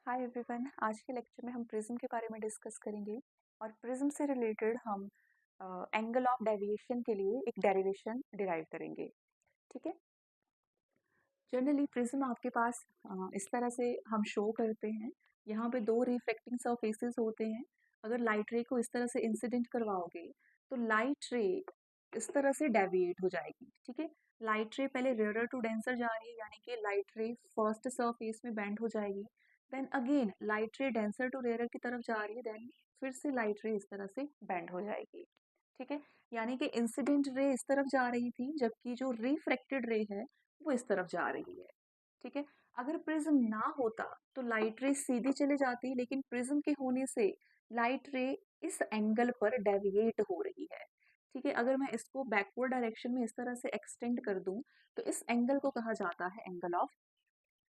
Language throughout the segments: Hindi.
हाय एवरीवन, आज के लेक्चर में हम प्रिज्म के बारे में डिस्कस करेंगे और प्रिज्म से रिलेटेड हम एंगल ऑफ डेविएशन के लिए एक डेरिवेशन डिराइव करेंगे। ठीक है। जनरली प्रिज्म आपके पास इस तरह से हम शो करते हैं। यहाँ पे दो रिफ्लेक्टिंग सरफेसेस होते हैं। अगर लाइट रे को इस तरह से इंसिडेंट करवाओगे तो लाइट रे इस तरह से डेविएट हो जाएगी। ठीक है। लाइट रे पहले रेयर टू डेंसर जा रही है, यानी कि लाइट रे फर्स्ट सरफेस में बेंड हो जाएगी। Then again light ray denser to rare की तरफ जा रही है, देन फिर से लाइट रे इस तरह से बेंड हो जाएगी। ठीक है। यानी कि इंसिडेंट रे इस तरफ जा रही थी, जबकि जो रिफ्रेक्टेड रे है वो इस तरफ जा रही है। ठीक है। अगर प्रिज्म ना होता तो लाइट रे सीधी चले जाती, लेकिन प्रिज्म के होने से लाइट रे इस एंगल पर डेविएट हो रही है। ठीक है। अगर मैं इसको बैकवर्ड डायरेक्शन में इस तरह से एक्सटेंड कर दूं तो इस एंगल को कहा जाता है एंगल ऑफ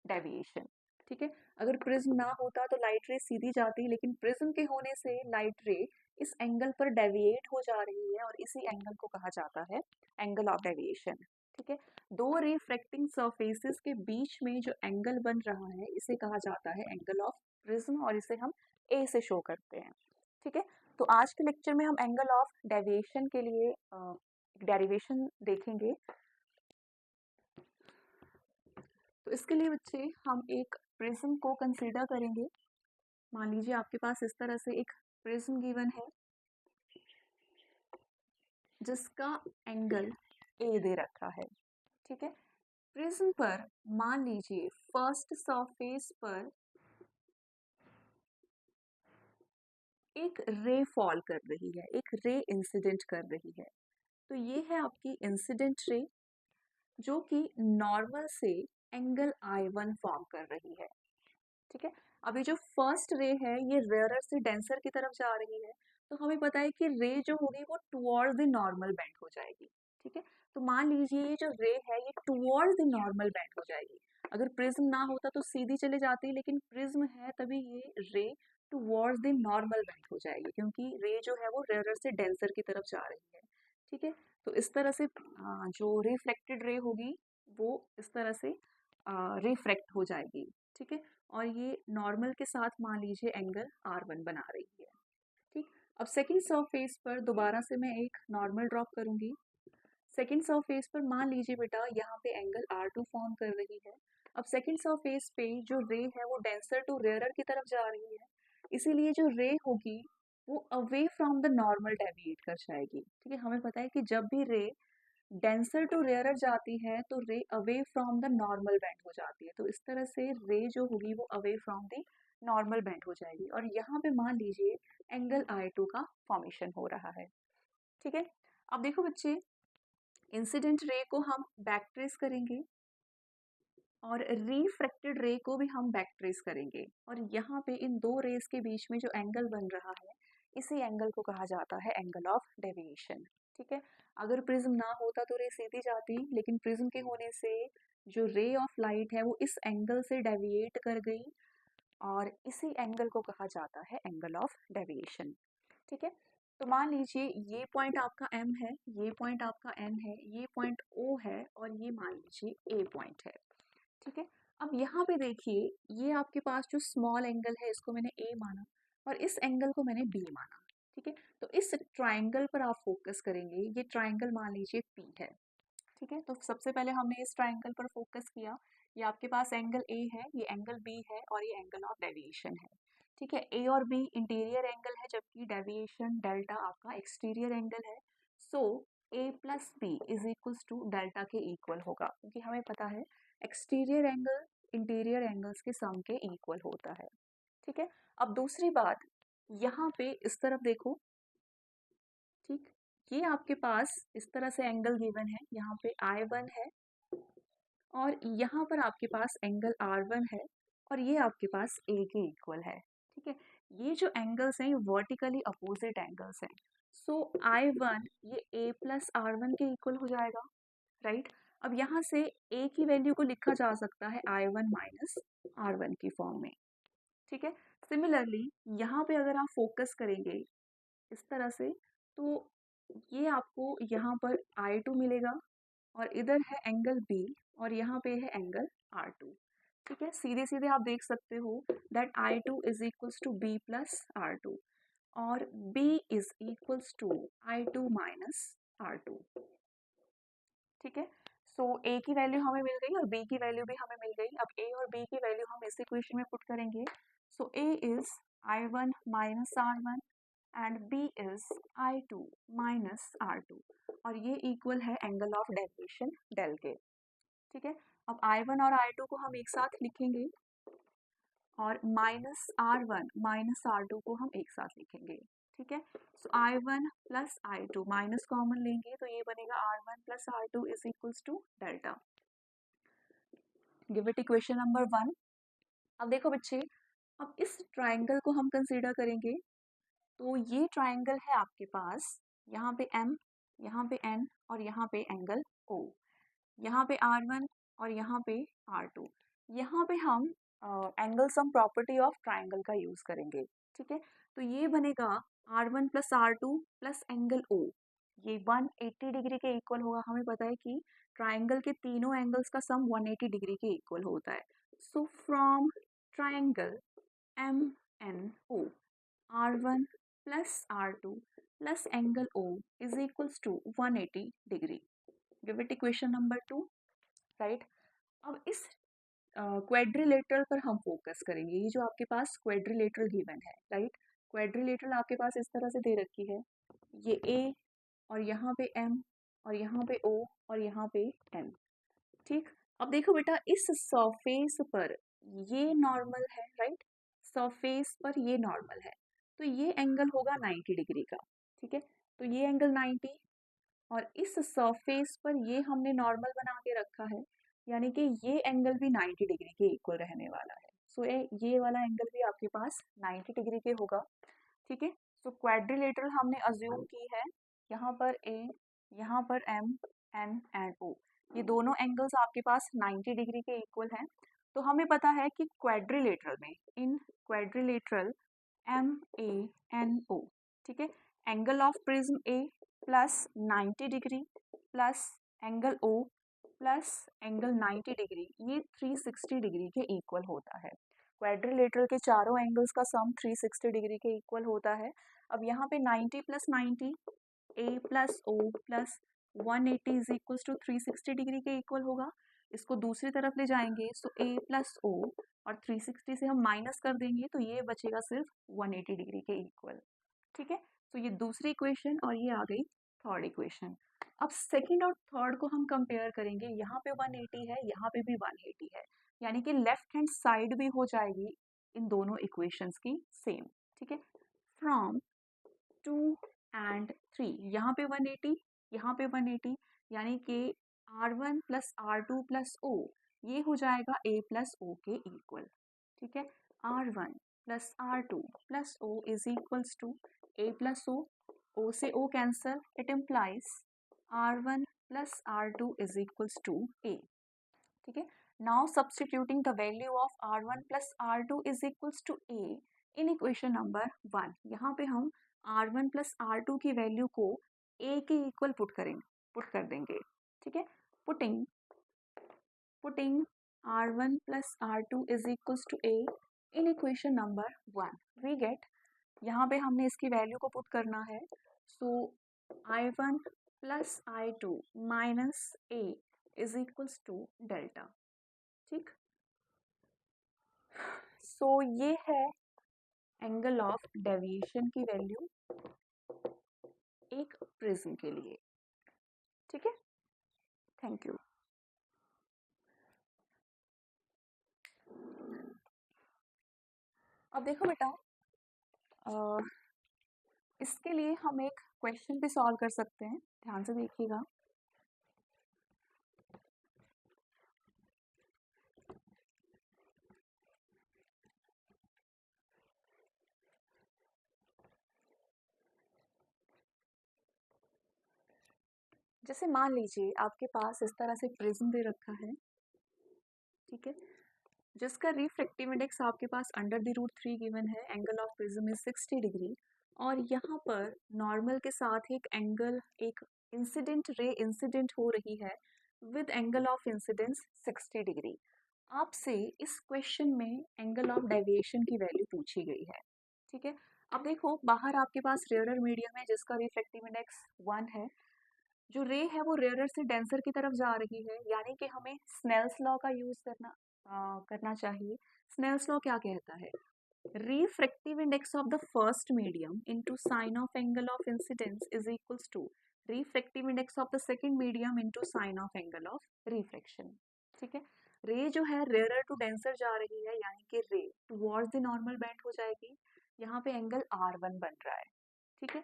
डेविएशन। ठीक है। अगर प्रिज्म ना होता तो लाइट रे सीधी जाती, लेकिन प्रिज्म के होने से लाइट रे इस एंगल पर डेविएट हो जा रही है और इसी एंगल को कहा जाता है एंगल ऑफ डेविएशन। ठीक है। दो रिफ्रैक्टिंग सरफेसेस के बीच में जो एंगल बन रहा है इसे कहा जाता है एंगल ऑफ प्रिज्म और इसे हम ए से शो करते हैं। ठीक है। तो आज के लेक्चर में हम एंगल ऑफ डेविएशन के लिए डेरिवेशन देखेंगे। तो इसके लिए बच्चे हम एक प्रिज्म को कंसीडर करेंगे। मान लीजिए आपके पास इस तरह से एक प्रिज्म गिवन है जिसका एंगल ए दे रखा है। ठीक है। प्रिज्म पर मान लीजिए फर्स्ट सरफेस पर एक रे फॉल कर रही है, एक रे इंसिडेंट कर रही है। तो ये है आपकी इंसिडेंट रे जो कि नॉर्मल से एंगल I1 फॉर्म कर रही है। ठीक है। अभी जो फर्स्ट रे है ये रेयरर से डेंसर की तरफ जा रही है, तो हमें पता है कि रे जो होगी वो टुवर्ड्स द नॉर्मल बेंड हो जाएगी। ठीक है। तो मान लीजिए ये जो रे है ये टुवर्ड्स द नॉर्मल बेंड हो जाएगी। अगर प्रिज्म ना होता तो सीधी चले जाती, लेकिन प्रिज्म है तभी ये रे टुवर्ड्स द नॉर्मल बेंड हो जाएगी, क्योंकि रे जो है वो रेयरर से डेंसर की तरफ जा रही है। ठीक है। तो इस तरह से जो रिफ्लेक्टेड रे होगी वो इस तरह से रिफ्रैक्ट हो जाएगी। ठीक है। और ये नॉर्मल के साथ मान लीजिए एंगल R1 बना रही है। ठीक। अब सेकंड सरफेस पर दोबारा से मैं एक नॉर्मल ड्रॉप करूंगी। सेकंड सरफेस पर मान लीजिए बेटा यहाँ पे एंगल R2 फॉर्म कर रही है। अब सेकंड सरफेस पे जो रे है वो डेंसर टू रेयरर की तरफ जा रही है, इसीलिए जो रे होगी वो away from the normal deviate कर जाएगी। ठीक है। हमें पता है कि जब भी रे डेंसर टू रेयरर जाती है तो रे away from the normal bend हो जाती है, तो इस तरह से रे जो होगी वो away from the normal bend हो जाएगी और यहाँ पे मान लीजिए एंगल I2 का फॉर्मेशन हो रहा है। ठीक है। अब देखो बच्चे, इंसिडेंट रे को हम बैक ट्रेस करेंगे और रिफ्रैक्टेड रे को भी हम बैक ट्रेस करेंगे, और यहाँ पे इन दो रेस के बीच में जो एंगल बन रहा है इसी एंगल को कहा जाता है एंगल ऑफ डेविएशन। ठीक है। अगर प्रिज्म ना होता तो रे सीधी जाती, लेकिन प्रिज्म के होने से जो रे ऑफ लाइट है वो इस एंगल से डेविएट कर गई और इसी एंगल को कहा जाता है एंगल ऑफ डेविएशन। ठीक है। तो मान लीजिए ये पॉइंट आपका M है, ये पॉइंट आपका N है, ये पॉइंट O है और ये मान लीजिए A पॉइंट है। ठीक है। अब यहाँ पे देखिए ये आपके पास जो स्मॉल एंगल है इसको मैंने A माना और इस एंगल को मैंने B माना। ठीक है। तो इस ट्राइंगल पर आप फोकस करेंगे। ये ट्राइंगल मान लीजिए P है। ठीक है। तो सबसे पहले हमने इस ट्राइंगल पर फोकस किया। ये आपके पास एंगल A है, ये एंगल B है और ये एंगल ऑफ डेविएशन है। ठीक है। A और B इंटीरियर एंगल है, जबकि डेविएशन डेल्टा आपका एक्सटीरियर एंगल है। So A plus b is equals to delta के इक्वल होगा, क्योंकि हमें पता है एक्सटीरियर एंगल इंटीरियर एंगल्स के सम के इक्वल होता है। ठीक है। अब दूसरी बात, यहाँ पे इस तरफ देखो। ठीक। ये आपके पास इस तरह से एंगल गिवन है, यहाँ पे I1 है और यहाँ पर आपके पास एंगल R1 है और ये आपके पास A के इक्वल है। ठीक है। ये जो एंगल्स हैं ये वर्टिकली अपोजिट एंगल्स हैं। सो I1 ये A प्लस R1 के इक्वल हो जाएगा। राइट। अब यहाँ से A की वैल्यू को लिखा जा सकता है I1 माइनस R1 की फॉर्म में। ठीक है। सिमिलरली यहाँ पे अगर आप फोकस करेंगे इस तरह से तो ये आपको यहाँ पर I2 मिलेगा और इधर है एंगल B और यहाँ पे है एंगल R2। ठीक है, सीधे सीधे आप देख सकते हो that I2 is equals to B plus R2 और B is equals to I2 minus R2। ठीक है, सो A की वैल्यू हमें मिल गई और B की वैल्यू भी हमें मिल गई। अब A और B की वैल्यू हम इस इक्वेशन में पुट करेंगे। सो A is I1 minus R1 and B is I2 minus R2 और ये इक्वल है एंगल ऑफ डेविएशन डेल के। ठीक है, अब I1 और I2 को हम एक साथ लिखेंगे और माइनस R1 माइनस R2 को हम एक साथ लिखेंगे। ठीक है, so I1 plus I2 minus common लेंगे तो ये बनेगा R1 plus R2 is equals to delta. Give it equation number 1। अब देखो बच्चे, अब इस ट्राइंगल को हम कंसीडर करेंगे। तो ये ट्राइंगल है आपके पास, यहाँ पे M, यहाँ पे N और यहाँ पे एंगल O, यहाँ पे R1 और यहाँ पे R2। यहाँ पे हम angle sum property of triangle का यूज करेंगे। ठीक है, तो ये बनेगा R1 plus R2 plus angle O, ये 180 डिग्री के इक्वल होगा। हमें पता है कि ट्राइंगल के तीनों एंगल्स का सम 180 डिग्री के इक्वल होता है। So from triangle MNO R1 plus R2 plus angle O is equals to 180 degree. Give it equation number 2, right. अब इस क्वेड्रिलेटरल पर हम फोकस करेंगे। ये जो आपके पास क्वेड्रिलेटरल गिवन है, राइट, क्वेड्रिलेटरल आपके पास इस तरह से दे रखी है, ये A और यहाँ पे M और यहाँ पे O और यहाँ पे N। ठीक, अब देखो बेटा, इस सरफेस पर ये नॉर्मल है, राइट, सरफेस पर ये नॉर्मल है, तो ये एंगल होगा 90 डिग्री का। ठीक है, तो ये एंगल 90 और इस सरफेस पर ये हमने नॉर्मल बना के रखा है, यानी कि ये एंगल भी 90 डिग्री के इक्वल रहने वाला है। सो ये वाला एंगल भी आपके पास 90 डिग्री के होगा। ठीक है, सो क्वाड्रिलेटरल हमने अज्यूम की है, यहाँ पर A, यहाँ पर M, N एंड O, ये दोनों एंगल्स आपके पास 90 डिग्री के इक्वल हैं। तो हमें पता है कि क्वाड्रिलेटरल में, इन क्वाड्रिलेटरल MANO, ठीक है, angle of prism A plus 90 degree plus angle O plus angle 90 degree, ये 360 डिग्री के इक्वल होता है। क्वाड्रिलेटरल के चारों एंगल्स का सम 360 डिग्री के इक्वल होता है। अब यहाँ पे 90 plus 90 A plus O plus 180 is equal to 360 degree के इक्वल होगा। इसको दूसरी तरफ ले जाएंगे, सो A प्लस O और 360 से हम माइनस कर देंगे तो ये बचेगा सिर्फ 180 डिग्री के इक्वल। ठीक है, तो ये दूसरी इक्वेशन और ये आ गई थर्ड इक्वेशन। अब सेकंड और थर्ड को हम कंपेयर करेंगे, यहाँ पे 180 है, यहाँ पे भी 180 है, यानी कि लेफ्ट हैंड साइड भी हो जाएगी इन दोनों इक्वेशंस की सेम। ठीक है, फ्रॉम 2 एंड 3, यहाँ पे 180, यहाँ पे 180, यानी कि R1 plus R2 plus O ये हो जाएगा A प्लस O के इक्वल। ठीक है, R1 plus R2 plus O is equals to A plus O से O cancel, it implies R1 plus R2 is equals to A। ठीक है, now substituting the value of R1 plus R2 is equals to A in equation number 1, यहाँ पे हम R1 प्लस R2 की वैल्यू को A के इक्वल पुट कर देंगे। ठीक है, putting R1 plus R2 is equals to A in equation number 1, we get, यहाँ पे हमने इसकी वैल्यू को पुट करना है, so I1 plus I2 minus A is equals to delta. ठीक, सो ये है एंगल ऑफ डेविएशन की वैल्यू एक प्रिज्म के लिए। ठीक है, थैंक यू। अब देखो बेटा, इसके लिए हम एक क्वेश्चन भी सॉल्व कर सकते हैं, ध्यान से देखिएगा। जैसे मान लीजिए आपके पास इस तरह से प्रिज्म दे रखा है, ठीक है, जिसका रिफ्रैक्टिव इंडेक्स आपके पास √3 गिवन है, angle of prism is 60 degree और यहाँ पर नॉर्मल के साथ एक एंगल, एक इंसिडेंट रे इंसिडेंट हो रही है with angle of incidence 60 degree. आपसे इस क्वेश्चन में एंगल ऑफ डेविएशन की वैल्यू पूछी गई है, ठीक है। अब देखो बाहर आपके पास रेयरर मीडियम है जिसका रिफ्लेक्टिव इंडेक्स 1 है। जो रे है वो रेयरर से डेंसर की तरफ जा रही है, यानी कि हमें स्नेल्स लॉ का यूज करना चाहिए। स्नेल्स लॉ क्या कहता है? refractive index of the first medium into sine of angle of incidence is equals to refractive index of the second medium into sine of angle of refraction। ठीक है, रे जो है रेयरर टू डेंसर जा रही है, यानी कि रे टुवर्ड्स द नॉर्मल बेंड हो जाएगी। यहाँ पे एंगल R1 बन रहा है, ठीक है।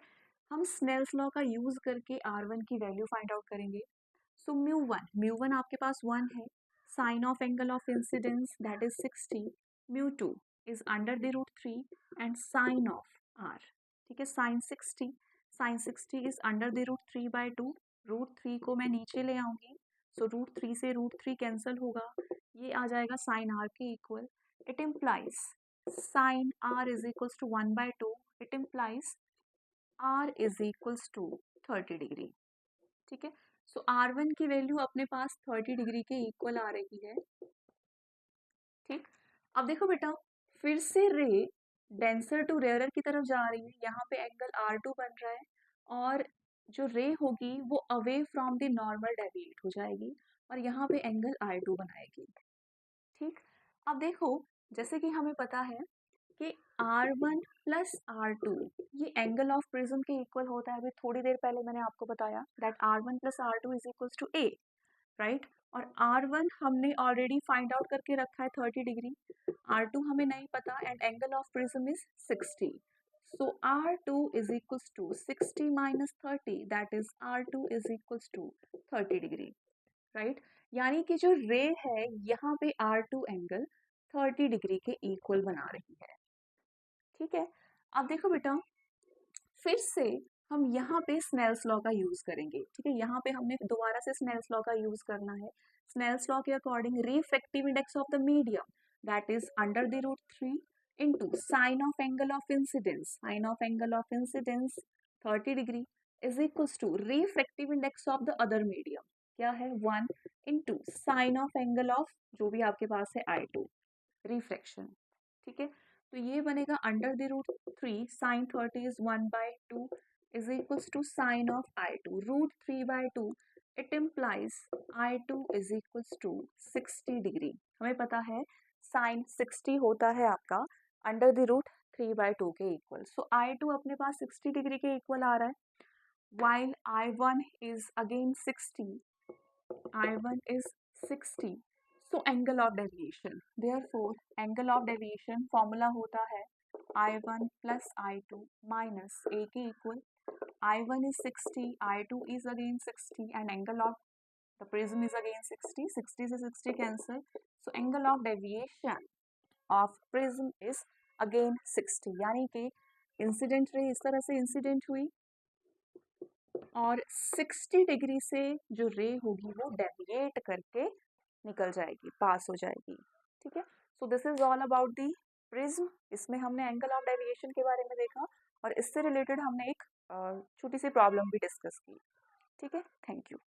हम स्नेल्स लॉ का यूज करके R1 की वैल्यू फाइंड आउट करेंगे। सो म्यू वन आपके पास 1 है, sine of angle of incidence that is 60, mu 2 is under the root 3 and sine of r, ठीक है। Sine 60 is under the root 3 by 2, root 3 को मैं नीचे ले आऊंगी, सो रूट 3 से रूट 3 कैंसिल होगा, ये आ जाएगा साइन r के equal. It implies sine r is equals to 1 by 2, it implies r is equals to 30 degree, ठीक है। सो R1 की वैल्यू अपने पास 30 डिग्री के इक्वल आ रही है, ठीक। अब देखो बेटा, फिर से रे डेंसर टू रेयरर की तरफ जा रही है, यहाँ पे एंगल R2 बन रहा है, और जो रे होगी वो away from the normal deviate हो जाएगी और यहाँ पे एंगल I2 बनाएगी, ठीक। अब देखो, जैसे कि हमें पता है कि R1 प्लस R2 ये एंगल ऑफ प्रिज्म के इक्वल होता है। अभी थोड़ी देर पहले मैंने आपको बताया that R1 plus R2 is equals to A, right. और R1 हमने ऑलरेडी फाइंड आउट करके रखा है 30 डिग्री, R2 हमें नहीं पता and angle of prism is 60। So R2 is equals to 60 minus 30, that is R2 is equals to 30 degree, right. यानी कि जो रे है यहाँ पे R2 एंगल 30 डिग्री के इक्वल बना रही है, ठीक है। अब देखो बेटा, फिर से हम यहाँ पे स्नेल्स लॉ का यूज करेंगे, ठीक है। यहाँ पे हमने दोबारा से स्नेल्स लॉ का यूज करना है। स्नेल्स लॉ के according refractive index of the medium that is under the root 3 into sine of angle of incidence, sine of angle of incidence 30 degree is equals to refractive index of the other medium, क्या है 1 into sine of angle of जो भी आपके पास है I2 रिफ्रैक्शन, ठीक है। तो ये बनेगा under the root 3 sine 30 is 1 by 2 is equals to sine of I2 root 3 by 2, it implies I2 is equals to 60 degree. हमें पता है साइन 60 होता है आपका अंडर द रूट 3 by 2 के इक्वल, सो I2 अपने पास 60 डिग्री के इक्वल आ रहा है, while I1 is again 60, I1 is 60, so angle of deviation, therefore angle of deviation formula होता है I1 plus I2 minus A के equal, I1 is 60, I2 is again 60 and angle of the prism is again 60, 60 से 60 cancel, so angle of deviation of prism is again 60, यानी कि इंसिडेंट रे इस तरह से इंसिडेंट हुई और 60 डिग्री से जो रे होगी वो डेविएट करके निकल जाएगी, पास हो जाएगी, ठीक है। So this is all about the prism. इसमें हमने एंगल ऑफ डेविएशन के बारे में देखा और इससे रिलेटेड हमने एक छोटी सी प्रॉब्लम भी डिस्कस की, ठीक है। Thank you.